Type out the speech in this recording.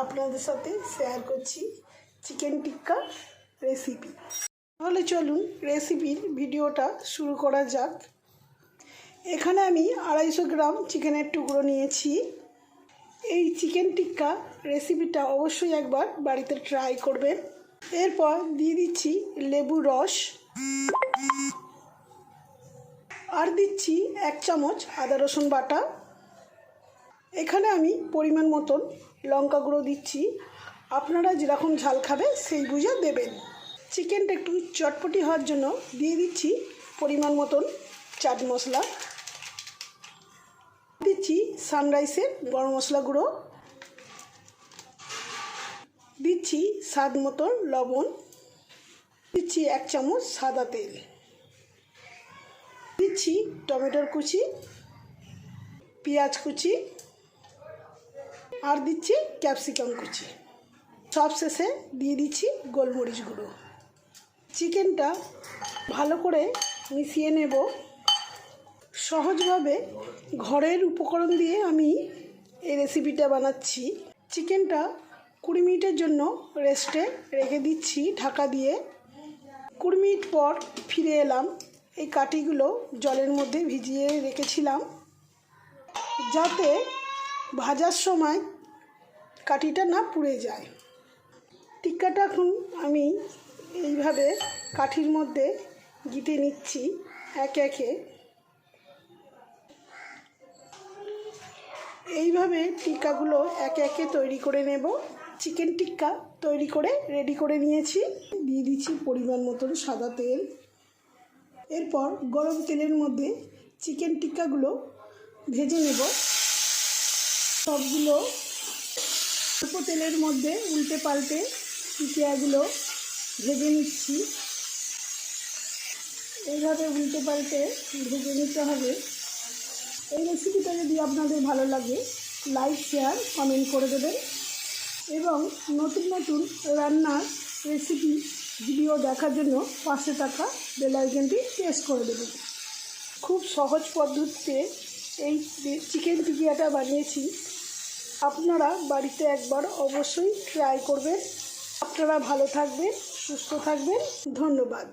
আপনাদের সাথে শেয়ার করছি চিকেন টিক্কা রেসিপি। তাহলে চলুন রেসিপির ভিডিওটা শুরু করা যাক। এখানে আমি 250 গ্রাম চিকেনের টুকরো নিয়েছি। এই চিকেন টিক্কা রেসিপিটা অবশ্যই একবার বাড়িতে ট্রাই করবেন। এরপর দিয়ে দিচ্ছি লেবুর রস, আর দিচ্ছি 1 চামচ আদা রসুন বাটা। এখানে আমি পরিমাণ মতন লঙ্কা গুঁড়ো দিচ্ছি, আপনারা যেরকম ঝাল খাবে সেই বুঝে দেবেন। চিকেনটা একটু চটপটি হওয়ার জন্য দিয়ে দিচ্ছি পরিমাণ মতন চাট মশলা, দিচ্ছি সানরাইসের গরম মশলা গুঁড়ো, দিচ্ছি স্বাদ মতন লবণ, দিচ্ছি 1 চামচ সাদা তেল, দিচ্ছি টমেটোর কুচি, পেঁয়াজ কুচি, আর দিচ্ছি ক্যাপসিকাম কুচি। সব শেষে দিয়ে দিচ্ছি গোলমরিচ গুঁড়ো। চিকেনটা ভালো করে মিশিয়ে নেব। সহজভাবে ঘরের উপকরণ দিয়ে আমি এই রেসিপিটা বানাচ্ছি। চিকেনটা 20 মিনিটের জন্য রেস্টে রেখে দিচ্ছি ঢাকা দিয়ে। 20 মিনিট পর ফিরে এলাম। এই কাঠিগুলো জলের মধ্যে ভিজিয়ে রেখেছিলাম যাতে ভাজার সময় কাঠিটা না পুড়ে যায়। টিক্কাটা এখন আমি এইভাবে কাঠির মধ্যে গিঁথে নিচ্ছি একে একে। এইভাবে টিক্কাগুলো একে একে তৈরি করে নেব। চিকেন টিক্কা তৈরি করে রেডি করে নিয়েছি। দিয়ে দিচ্ছি পরিমাণ মতন সাদা তেল। এরপর গরম তেলের মধ্যে চিকেন টিক্কাগুলো ভেজে নেব। সবগুলো অল্প তেলের মধ্যে উল্টে পাল্টে টিক্কাগুলো ভেজে নিচ্ছি। এইভাবে উল্টে পাল্টে ভেজে নিতে হবে। এই রেসিপিটা যদি আপনাদের ভালো লাগে লাইক শেয়ার কমেন্ট করে দেবেন এবং নতুন নতুন রান্নার রেসিপি ভিডিও দেখার জন্য পাশে থাকা বেল আইকনটি প্রেস করে দেবেন। খুব সহজ পদ্ধতিতে এই চিকেন টিক্কাটা বানিয়েছি। আপনারা বাড়িতে একবার অবশ্যই ট্রাই করবেন। আপনারা ভালো থাকবেন, সুস্থ থাকবেন। ধন্যবাদ।